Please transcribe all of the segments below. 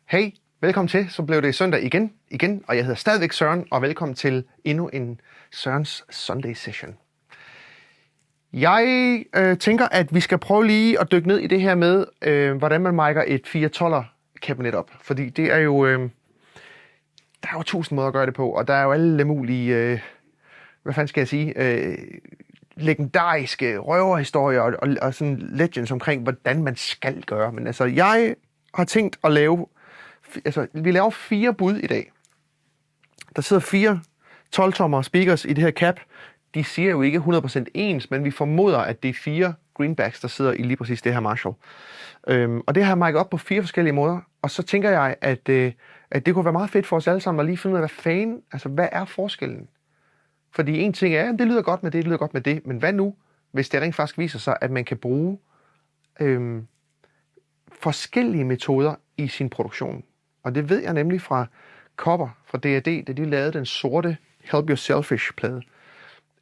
Hey, velkommen til. Så blev det søndag igen, og jeg hedder stadigvæk Søren, og velkommen til endnu en Sørens Sunday Session. Jeg tænker, at vi skal prøve lige at dykke ned i det her med, hvordan man mic'er et 412'er kabinet op. Fordi det er jo, der er jo 1000 måder at gøre det på, og der er jo alle mulige, hvad fanden skal jeg sige, legendariske røverhistorier og sådan legends omkring, hvordan man skal gøre. Men altså, jeg har tænkt at lave, vi laver 4 bud i dag. Der sidder 4 12-tommer speakers i det her cap. De siger jo ikke 100% ens, men vi formoder, at det er 4 greenbacks, der sidder i lige præcis det her Marshall. Og det har jeg mic'et op på 4 forskellige måder. Og så tænker jeg, at det kunne være meget fedt for os alle sammen at lige finde ud af, hvad er forskellen? Fordi en ting er, at det lyder godt med det, lyder godt med det. Men hvad nu, hvis det rent faktisk viser sig, at man kan bruge forskellige metoder i sin produktion? Og det ved jeg nemlig fra Copper, fra D&D, da de lavede den sorte Help Yourselfish-plade.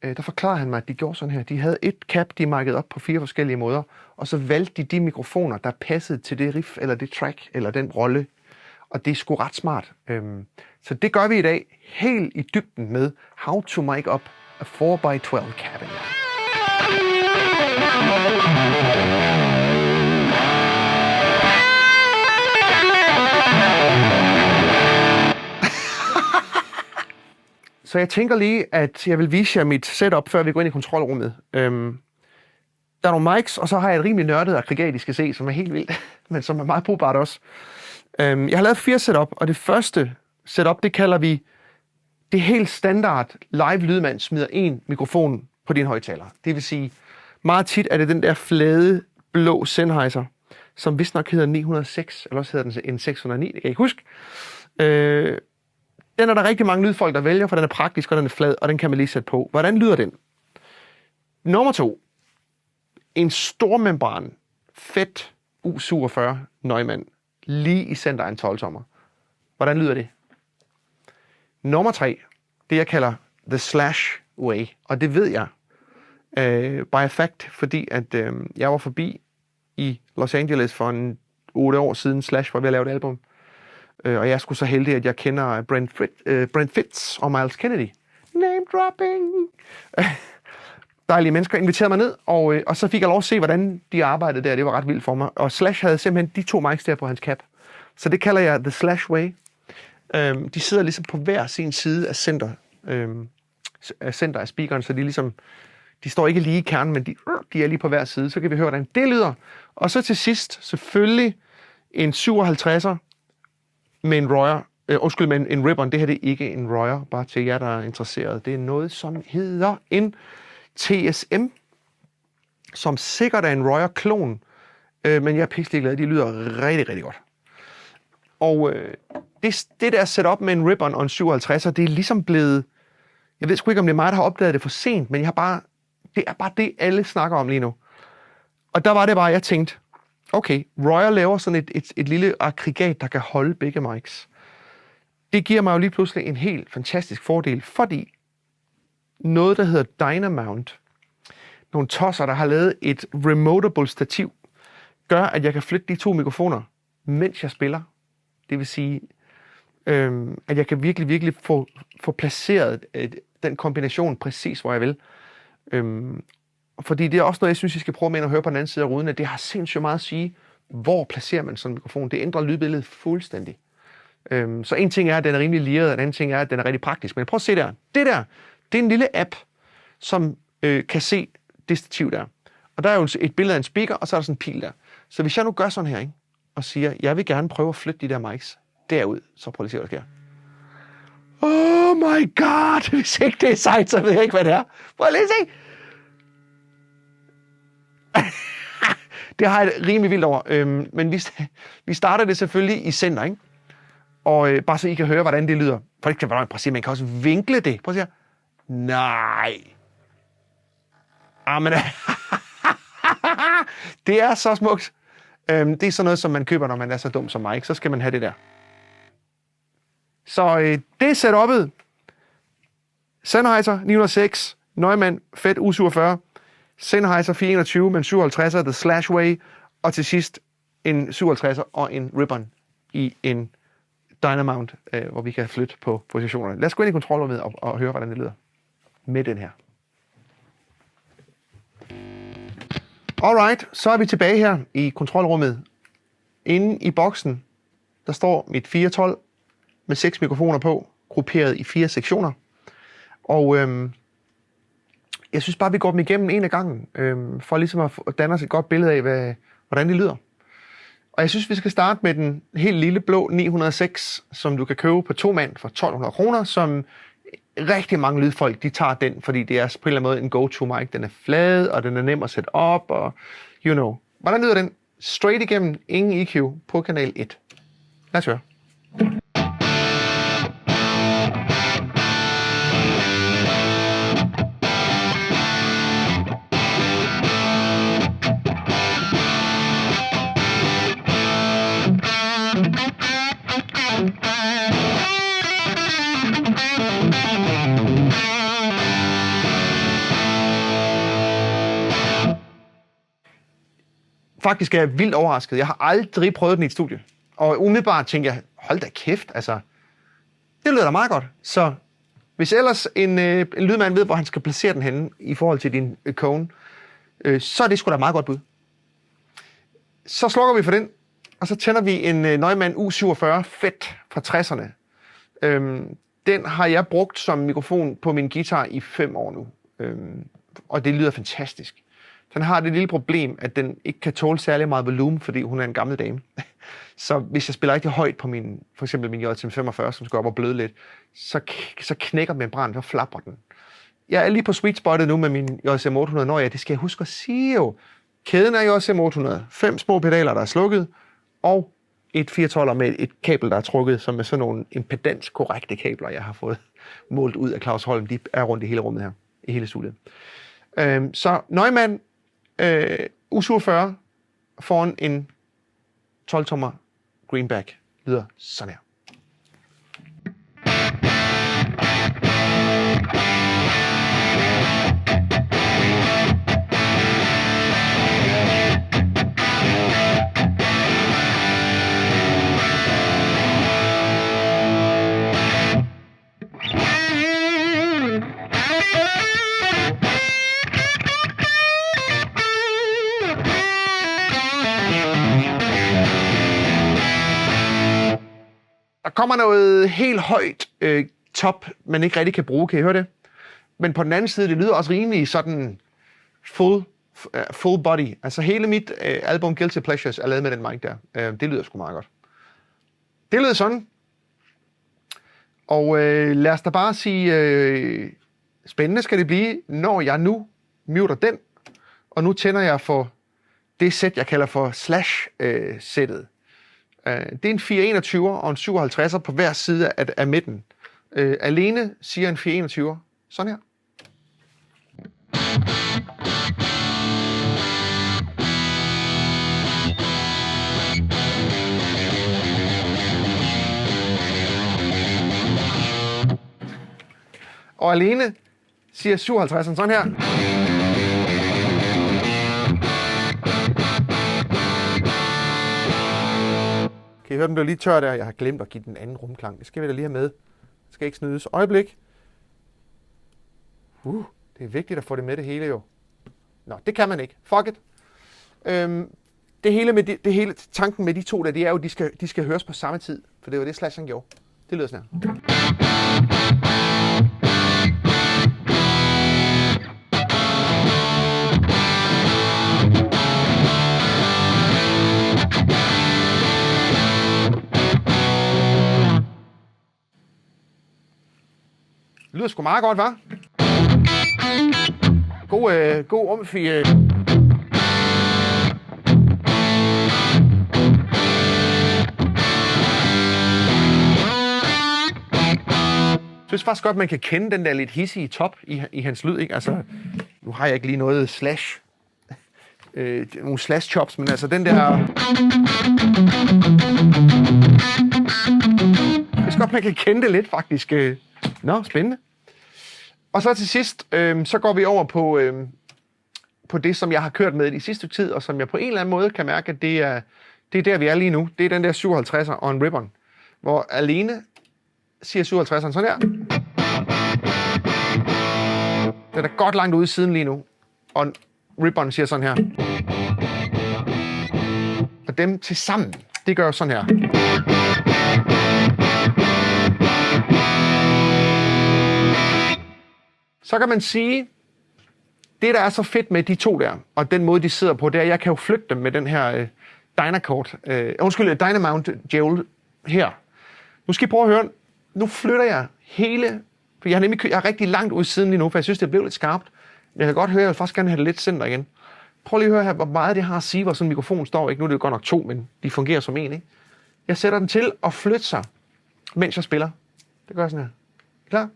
Der forklarede han mig, at de gjorde sådan her. De havde et cap, de mic'ede op på 4 forskellige måder, og så valgte de mikrofoner, der passede til det riff, eller det track, eller den rolle. Og det er sgu ret smart. Så det gør vi i dag helt i dybden med How to mic up a 4x12 cabinet. Så jeg tænker lige, at jeg vil vise jer mit setup, før vi går ind i kontrolrummet. Der er nogle mics, og så har jeg et rimelig nørdet aggregat, I skal se, som er helt vildt, men som er meget brugbart også. Jeg har lavet 4 setup, og det første setup, det kalder vi det helt standard live lydmand smider en mikrofon på din højttaler. Det vil sige, meget tit er det den der flade, blå Sennheiser, som vist nok hedder 906, eller også hedder den en 609, det kan jeg ikke huske. Den er der rigtig mange lydfolk, der vælger, for den er praktisk, og den er flad, og den kan man lige sætte på. Hvordan lyder den? Nummer 2. En stormembran, fedt U47 Neumann, lige i center af en 12-tommer. Hvordan lyder det? Nummer 3. Det jeg kalder The Slash Way, og det ved jeg by fact, fordi at jeg var forbi i Los Angeles for 8 år siden. Slash var ved at lave et album. Og jeg skulle så heldig, at jeg kender Brent Fitz og Miles Kennedy. Name dropping! Dejlige mennesker inviterede mig ned, og så fik jeg lov at se, hvordan de arbejdede der. Det var ret vildt for mig. Og Slash havde simpelthen de 2 mics der på hans cap. Så det kalder jeg The Slash Way. De sidder ligesom på hver sin side af center af speakeren, så de står ikke lige i kernen, men de er lige på hver side. Så kan vi høre, hvordan det lyder. Og så til sidst selvfølgelig en 57'er med en Royer. Med en Ribbon. Det her det er ikke en Royer, bare til jer, der er interesseret. Det er noget, som hedder en TSM, som sikkert er en Royer-klon, men jeg er pisselig glad. De lyder rigtig, rigtig godt. Og det der setup med en Ribbon og en 57'er, det er ligesom blevet, jeg ved sgu ikke, om det er mig, der har opdaget det for sent, men det er bare det, alle snakker om lige nu. Og der var det bare, jeg tænkte, okay, Royer laver sådan et lille aggregat, der kan holde begge mics. Det giver mig jo lige pludselig en helt fantastisk fordel, fordi noget, der hedder Dynamount, nogle tosser, der har lavet et remotable stativ, gør, at jeg kan flytte de 2 mikrofoner, mens jeg spiller. Det vil sige, at jeg kan virkelig få placeret den kombination præcis, hvor jeg vil. Fordi det er også noget, jeg synes, I skal prøve med at høre på den anden side af ruden, at det har sindssygt meget at sige, hvor placerer man sådan en mikrofon. Det ændrer lydbilledet fuldstændig. Så en ting er, at den er rimelig lirret, og en anden ting er, at den er rigtig praktisk. Men prøv at se der. Det er en lille app, som kan se det stativ der. Og der er jo et billede af en speaker, og så er der sådan en pil der. Så hvis jeg nu gør sådan her, ikke, og siger, jeg vil gerne prøve at flytte de der mics derud, så prøv lige at se, hvad der sker. Oh my god! Hvis ikke det er sejt, så ved jeg ikke, hvad det er. Prøv lige at se! Det har jeg rimelig vildt over. Men vi starter det selvfølgelig i center, ikke? Og bare så I kan høre, hvordan det lyder. For det kan være præcis, man kan også vinkle det. Prøv at sige. Nej. Men det er så smukt. Det er sådan noget, som man køber, når man er så dum som mig. Så skal man have det der. Så det er setup'et. Sennheiser 906, Neumann, fedt U47, Sennheiser 421 med en 57'er, The Slash Way, og til sidst en 57'er og en Ribbon i en Dynamount, hvor vi kan flytte på positionerne. Lad os gå ind i kontrolrummet og høre, hvordan det lyder med den her. Alright, så er vi tilbage her i kontrolrummet. Inde i boksen, der står mit 412 med 6 mikrofoner på, grupperet i 4 sektioner. Og jeg synes bare, vi går dem igennem en af gangen, for ligesom at danne os et godt billede af, hvordan det lyder. Og jeg synes, vi skal starte med den helt lille blå 906, som du kan købe på 2 mand for 1.200 kroner, som rigtig mange lydfolk, de tager den, fordi det er på en eller anden måde en go-to mic. Den er flad, og den er nem at sætte op, og you know. Hvordan lyder den? Straight igennem, ingen EQ på kanal 1. Lad os høre. Faktisk er jeg vildt overrasket. Jeg har aldrig prøvet den i et studie. Og umiddelbart tænker jeg, hold da kæft, altså, det lyder da meget godt. Så hvis ellers en lydmand ved, hvor han skal placere den henne i forhold til din cone, så er det sgu da meget godt bud. Så slukker vi for den, og så tænder vi en Neumann U47 Fett fra 60'erne. Den har jeg brugt som mikrofon på min guitar i 5 år nu. Og det lyder fantastisk. Den har det lille problem, at den ikke kan tåle særlig meget volumen, fordi hun er en gammel dame. Så hvis jeg spiller rigtig højt på for eksempel min JSM 45, som skal op og bløde lidt, så knækker membranen, så flapper den. Jeg er lige på sweet spottet nu med min JSM 800 Noia. Det skal jeg huske at sige jo. Kæden er JSM 800. 5 små pedaler, der er slukket, og et 412'er med et kabel, der er trukket, som er sådan nogle impedans-korrekte kabler, jeg har fået målt ud af Claus Holm. De er rundt i hele rummet her, i hele studiet. Så Neumann U47 foran en 12-tommer greenback lyder sådan her. Der kommer noget helt højt top, man ikke rigtig kan bruge. Kan I høre det? Men på den anden side, det lyder også rimelig sådan full body. Altså hele mit album Guilty Pleasures er lavet med den mic der. Det lyder sgu meget godt. Det lyder sådan. Og lad os da bare sige, spændende skal det blive, når jeg nu muter den. Og nu tænder jeg for det sæt, jeg kalder for slash-sættet. Det er en 421 og en 57 på hver side af midten. Alene siger en 421. Sådan her. Og alene siger 57 sådan her. Kan I høre, den bliver lige tør der? Jeg har glemt at give den anden rumklang. Det skal vi da lige have med. Det skal ikke snydes. Øjeblik. Det er vigtigt at få det med det hele jo. Nå, det kan man ikke. Fuck it. Det hele tanken med de to der, det er jo, de skal høres på samme tid. For det var det Slash han gjorde. Det lyder sådan her. Det lyder sgu meget godt, hva'? God omfy. Jeg synes faktisk godt, man kan kende den der lidt hissige top i hans lyd, ikke? Altså, nu har jeg ikke lige noget slash, nogle slash chops, men altså den der... Jeg synes godt, man kan kende det lidt, faktisk. Nå, spændende. Og så til sidst, så går vi over på det, som jeg har kørt med i sidste tid, og som jeg på en eller anden måde kan mærke, at det er Det er der, vi er lige nu. Det er den der 57'er og en ribbon, hvor alene siger 57'eren sådan her. Den er godt langt ude i siden lige nu, og ribbon siger sådan her. Og dem til sammen, det gør sådan her. Så kan man sige, det der er så fedt med de to der, og den måde de sidder på, det er, at jeg kan jo flytte dem med den her Dynamount Jewel her. Nu skal I prøve at høre, nu flytter jeg hele, for jeg er rigtig langt ude siden lige nu, for jeg synes, det blev lidt skarpt. Jeg kan godt høre, at jeg vil faktisk gerne have det lidt center igen. Prøv lige at høre her, hvor meget det har at sige, hvor sådan en mikrofon står. Ikke? Nu er det jo godt nok 2, men de fungerer som en. Ikke? Jeg sætter den til at flytte sig, mens jeg spiller. Det gør jeg sådan her. Klar?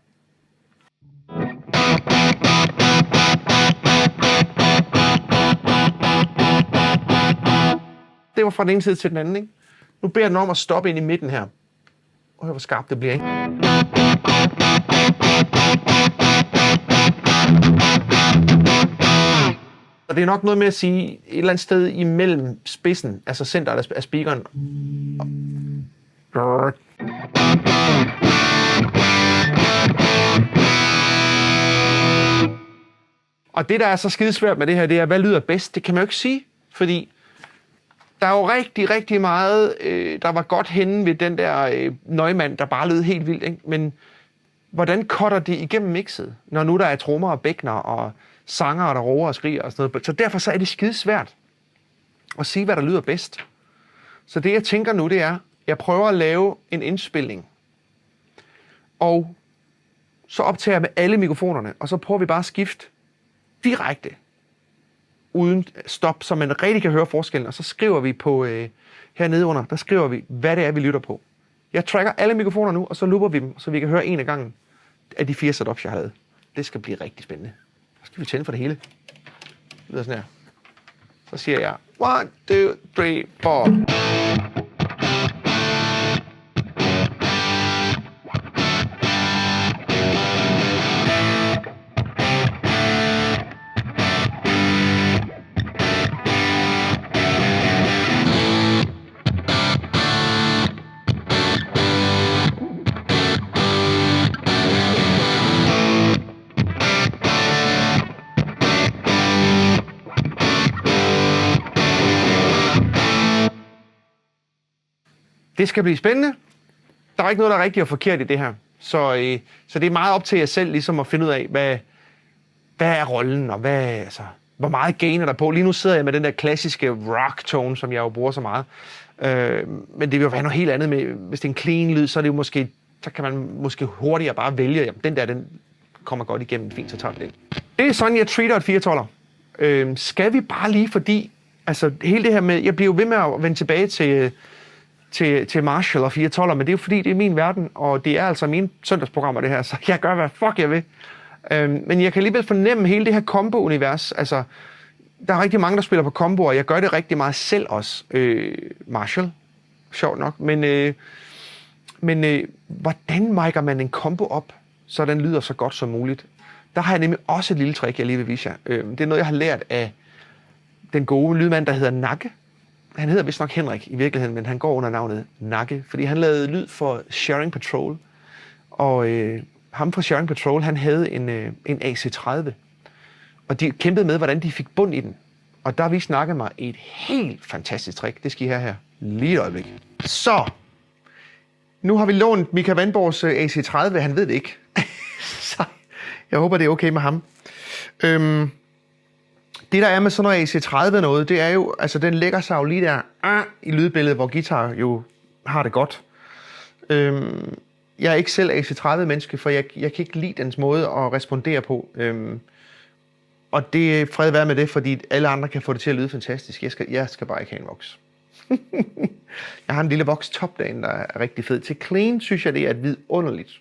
Det var fra den ene side til den anden. Ikke? Nu beder jeg den om at stoppe ind i midten her. Og hør, hvor skarpt det bliver. Ikke? Og det er nok noget med at sige, et eller andet sted imellem spidsen, altså centret af speakeren. Og det, der er så skidesvært med det her, det er, hvad lyder bedst? Det kan man jo ikke sige, fordi der er jo rigtig, rigtig meget, der var godt henne ved den der Neumann, der bare lød helt vildt, ikke? Men hvordan cutter det igennem mixet, når nu der er trommer og bækner og sanger, der råber og skriger og sådan noget. Så derfor så er det skidesvært at sige, hvad der lyder bedst. Så det, jeg tænker nu, det er, jeg prøver at lave en indspilning, og så optager jeg med alle mikrofonerne, og så prøver vi bare at skifte direkte, uden stop, så man rigtig kan høre forskellen, og så skriver vi på hernede under, der skriver vi, hvad det er, vi lytter på. Jeg tracker alle mikrofoner nu, og så looper vi dem, så vi kan høre en af gangen af de 4 setups, jeg havde. Det skal blive rigtig spændende. Så skal vi tænde for det hele. Det lyder sådan her. Så siger jeg 1, 2, 3, 4. Det skal blive spændende. Der er ikke noget, der er rigtigt og forkert i det her. Så det er meget op til jer selv ligesom at finde ud af, hvad er rollen, og hvor meget gain er der på. Lige nu sidder jeg med den der klassiske rock tone, som jeg jo bruger så meget. Men det vil jo være noget helt andet med, hvis det er en clean lyd, så er det jo måske, så kan man måske hurtigere bare vælge, jamen den kommer godt igennem, fint, så tager den. Det er sådan, jeg treater et 412'er. Skal vi bare lige, fordi altså hele det her med, jeg bliver jo ved med at vende tilbage til Marshall og 412'er, men det er jo fordi, det er min verden, og det er altså mine søndagsprogrammer, det her, så jeg gør, hvad fuck jeg vil. Men jeg kan alligevel fornemme hele det her combo-univers. Altså, der er rigtig mange, der spiller på combo, og jeg gør det rigtig meget selv også. Marshall, sjovt nok. Men hvordan micer man en combo op, så den lyder så godt som muligt? Der har jeg nemlig også et lille trick, jeg lige vil vise jer. Det er noget, jeg har lært af den gode lydmand, der hedder Nakke. Han hedder vist nok Henrik i virkeligheden, men han går under navnet Nakke, fordi han lavede lyd for Sharing Patrol. Og ham fra Sharing Patrol, han havde en AC30. Og de kæmpede med, hvordan de fik bund i den. Og der viste Nakke mig et helt fantastisk trick. Det skal I have her lige et øjeblik. Så, nu har vi lånt Mika Vandborgs AC30. Han ved det ikke. Så jeg håber, det er okay med ham. Det, der er med sådan noget AC30 noget, det er jo, altså den lægger sig jo lige der i lydbilledet, hvor guitar jo har det godt. Jeg er ikke selv AC30-menneske, for jeg kan ikke lide dens måde at respondere på. Og det er fred være med det, fordi alle andre kan få det til at lyde fantastisk. Jeg skal bare ikke have en voks. Jeg har en lille voks top derinde, der er rigtig fed. Til clean synes jeg, det er et vidunderligt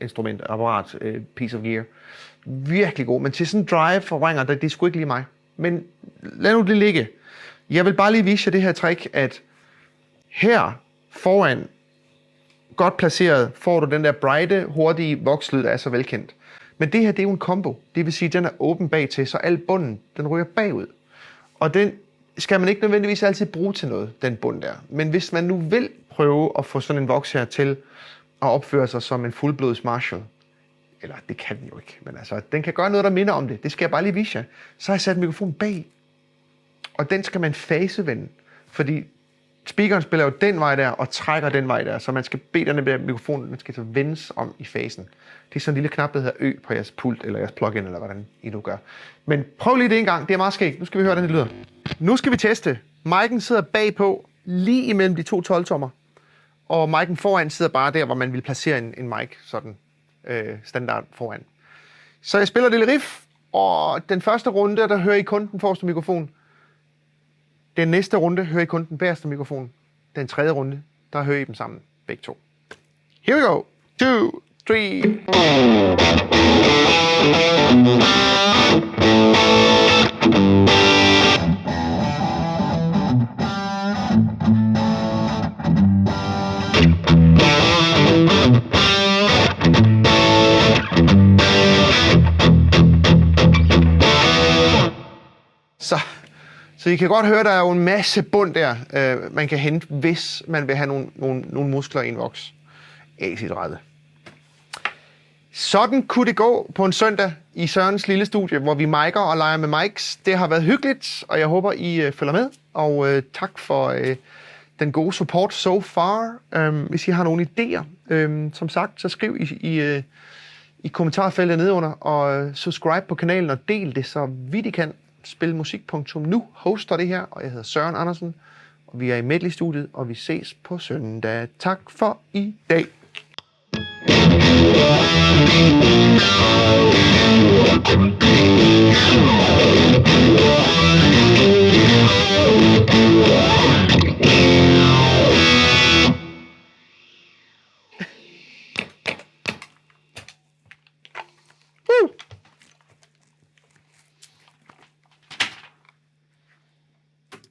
instrument, apparat, piece of gear. Virkelig god, men til sådan en drive-forvrænger, det er sgu ikke lige mig. Men lad nu det ligge. Jeg vil bare lige vise jer det her trick, at her foran, godt placeret, får du den der brighte, hurtige vokslyd, der er så velkendt. Men det her, det er jo en combo. Det vil sige, at den er åben bag til, så al bunden, den ryger bagud. Og den skal man ikke nødvendigvis altid bruge til noget, den bund der. Men hvis man nu vil prøve at få sådan en voks her til at opføre sig som en fuldblods Marshall, eller det kan den jo ikke, men altså, den kan gøre noget, der minder om det. Det skal jeg bare lige vise jer. Så har jeg sat mikrofonen bag, og den skal man fasevende, fordi speakeren spiller jo den vej der, og trækker den vej der, så man skal bede den der mikrofon, den skal så vendes om i fasen. Det er sådan en lille knap, der hedder Ø på jeres pult, eller jeres plugin, eller hvordan I nu gør. Men prøv lige det en gang, det er meget skægt. Nu skal vi høre, hvordan det lyder. Nu skal vi teste. Mic'en sidder bagpå, lige imellem de 2 12-tommer, og mic'en foran sidder bare der, hvor man vil placere en mic, sådan standard foran. Så jeg spiller et lille riff, og den første runde, der hører I kun den forreste mikrofon. Den næste runde hører I kun den bagerste mikrofon. Den tredje runde, der hører I dem sammen, begge to. Here we go. 2, 3. Så I kan godt høre, der er jo en masse bund der, man kan hente, hvis man vil have nogle muskler i en voks. Acid-rettet. Sådan kunne det gå på en søndag i Sørens lille studie, hvor vi micer og leger med mics. Det har været hyggeligt, og jeg håber, I følger med. Og tak for den gode support so far. Hvis I har nogle idéer, som sagt, så skriv i kommentarfeltet nedenunder, og subscribe på kanalen og del det, så vidt I kan. Spilmusik.nu hoster det her, og jeg hedder Søren Andersen, og vi er i Medley-studiet, og vi ses på søndag. Tak for i dag.